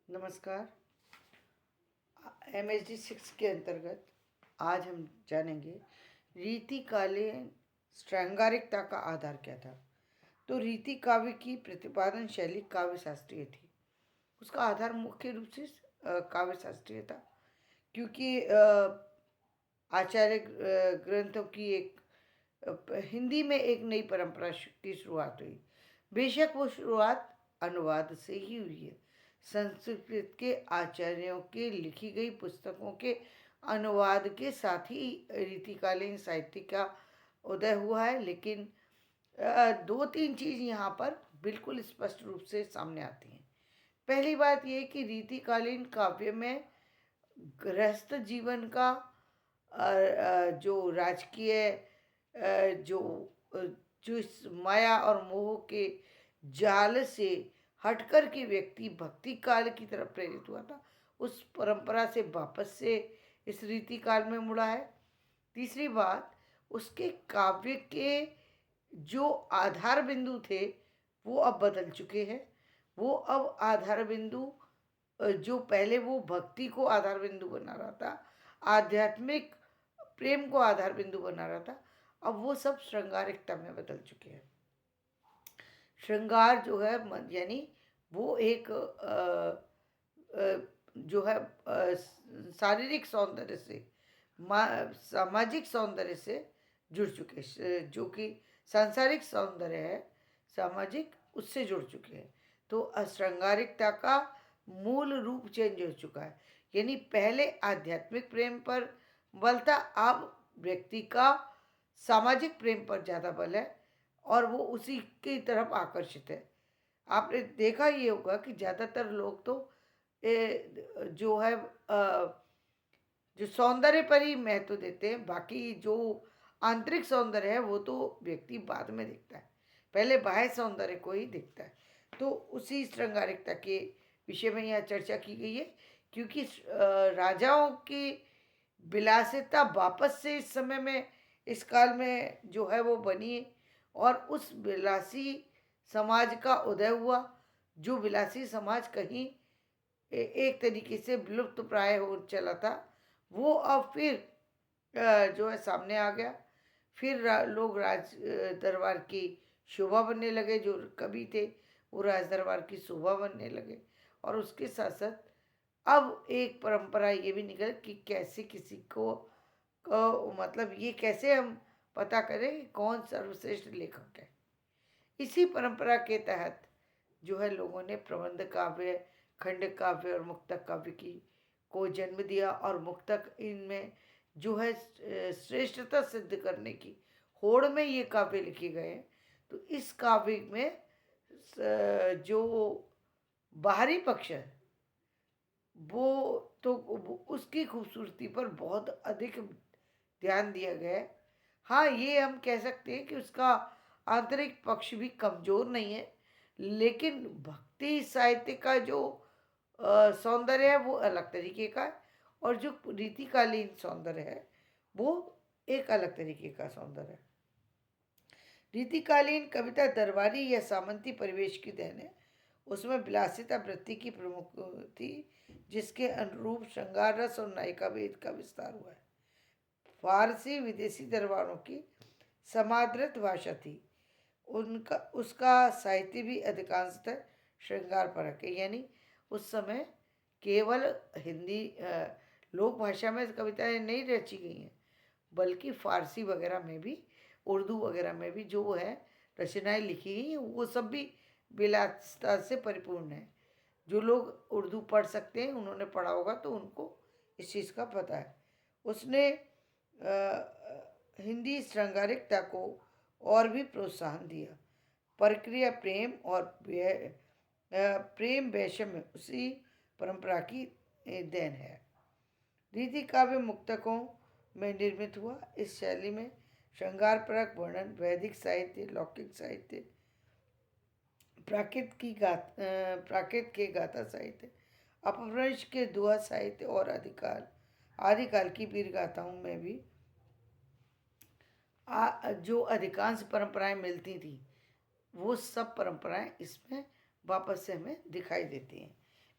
नमस्कार। MHD 6 के अंतर्गत आज हम जानेंगे रीतिकालीन श्रृंगारिकता का आधार क्या था। तो रीति काव्य की प्रतिपादन शैली काव्य शास्त्रीय थी। उसका आधार मुख्य रूप से काव्य शास्त्रीय था, क्योंकि आचार्य ग्रंथों की हिंदी में एक नई परंपरा की शुरुआत हुई। बेशक वो शुरुआत अनुवाद से ही हुई है। संस्कृत के आचार्यों के लिखी गई पुस्तकों के अनुवाद के साथ ही रीतिकालीन साहित्य का उदय हुआ है। लेकिन दो तीन चीज़ यहाँ पर बिल्कुल स्पष्ट रूप से सामने आती हैं। पहली बात यह कि रीतिकालीन काव्य में गृहस्थ जीवन का जो राजकीय जो जो इस माया और मोह के जाल से हटकर के व्यक्ति भक्ति काल की तरफ प्रेरित हुआ था, उस परंपरा से वापस से इस रीति काल में मुड़ा है। तीसरी बात, उसके काव्य के जो आधार बिंदु थे वो अब बदल चुके हैं। वो अब आधार बिंदु जो पहले वो भक्ति को आधार बिंदु बना रहा था, आध्यात्मिक प्रेम को आधार बिंदु बना रहा था, अब वो सब श्रृंगारिकता में बदल चुके हैं। श्रृंगार जो है यानी वो एक जो है शारीरिक सौंदर्य से सामाजिक सौंदर्य से जुड़ चुके, जो कि सांसारिक सौंदर्य है सामाजिक उससे जुड़ चुके हैं। तो श्रृंगारिकता का मूल रूप चेंज हो चुका है। यानी पहले आध्यात्मिक प्रेम पर बल था, अब व्यक्ति का सामाजिक प्रेम पर ज़्यादा बल है और वो उसी की तरफ आकर्षित है। आपने देखा ये होगा कि ज़्यादातर लोग तो जो है जो सौंदर्य पर ही महत्व देते हैं। बाकी जो आंतरिक सौंदर्य है वो तो व्यक्ति बाद में दिखता है, पहले बाह्य सौंदर्य को ही दिखता है। तो उसी श्रृंगारिकता के विषय में यहाँ चर्चा की गई है, क्योंकि राजाओं की विलासिता वापस से इस समय में इस काल में जो है वो बनी और उस विलासी समाज का उदय हुआ। जो विलासी समाज कहीं एक तरीके से विलुप्त प्राय हो चला था, वो अब फिर जो है सामने आ गया। फिर लोग राज दरबार की शोभा बनने लगे। जो कवि थे वो राज दरबार की शोभा बनने लगे। और उसके साथ साथ अब एक परंपरा ये भी निकल कि कैसे किसी को मतलब ये कैसे हम पता करें कि कौन सर्वश्रेष्ठ लेखक है। इसी परंपरा के तहत जो है लोगों ने प्रबंध काव्य, खंड काव्य और मुक्तक काव्य की को जन्म दिया। और मुक्तक इनमें जो है श्रेष्ठता सिद्ध करने की होड़ में ये काव्य लिखे गए हैं। तो इस काव्य में जो बाहरी पक्ष है वो तो उसकी खूबसूरती पर बहुत अधिक ध्यान दिया गया है। हाँ, ये हम कह सकते हैं कि उसका आंतरिक पक्ष भी कमज़ोर नहीं है, लेकिन भक्ति साहित्य का जो सौंदर्य है वो अलग तरीके का है और जो रीतिकालीन सौंदर्य है वो एक अलग तरीके का सौंदर्य है। रीतिकालीन कविता दरबारी या सामंती परिवेश की देन है। उसमें विलासिता वृत्ति की प्रमुख थी, जिसके अनुरूप श्रृंगार रस और नायिका भेद का विस्तार हुआ है। फारसी विदेशी दरबारों की समादृत भाषा थी। उनका उसका साहित्य भी अधिकांशतः श्रृंगार परक है। यानी उस समय केवल हिंदी लोक भाषा में कविताएं नहीं रची गई हैं, बल्कि फारसी वगैरह में भी, उर्दू वगैरह में भी जो है रचनाएं लिखी गई हैं वो सब भी विलासिता से परिपूर्ण है। जो लोग उर्दू पढ़ सकते हैं, उन्होंने पढ़ा होगा तो उनको इस चीज़ का पता है। उसने हिंदी श्रृंगारिकता को और भी प्रोत्साहन दिया। प्रक्रिया प्रेम और प्रेम वैषम्य उसी परंपरा की देन है। रीति काव्य मुक्तकों में निर्मित हुआ। इस शैली में श्रृंगार परक वर्णन, वैदिक साहित्य, लौकिक साहित्य, प्राकृत के गाथा साहित्य, अपभ्रंश के दुआ साहित्य और आदिकाल की वीर गाथाओं में भी जो अधिकांश परंपराएं मिलती थी वो सब परंपराएं इसमें वापस से हमें दिखाई देती हैं।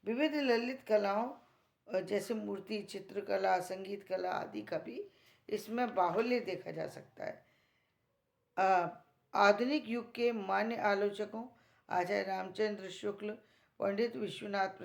विविध ललित कलाओं जैसे मूर्ति, चित्रकला, संगीत कला आदि का भी इसमें बाहुल्य देखा जा सकता है। आधुनिक युग के मान्य आलोचकों आचार्य रामचंद्र शुक्ल, पंडित विश्वनाथ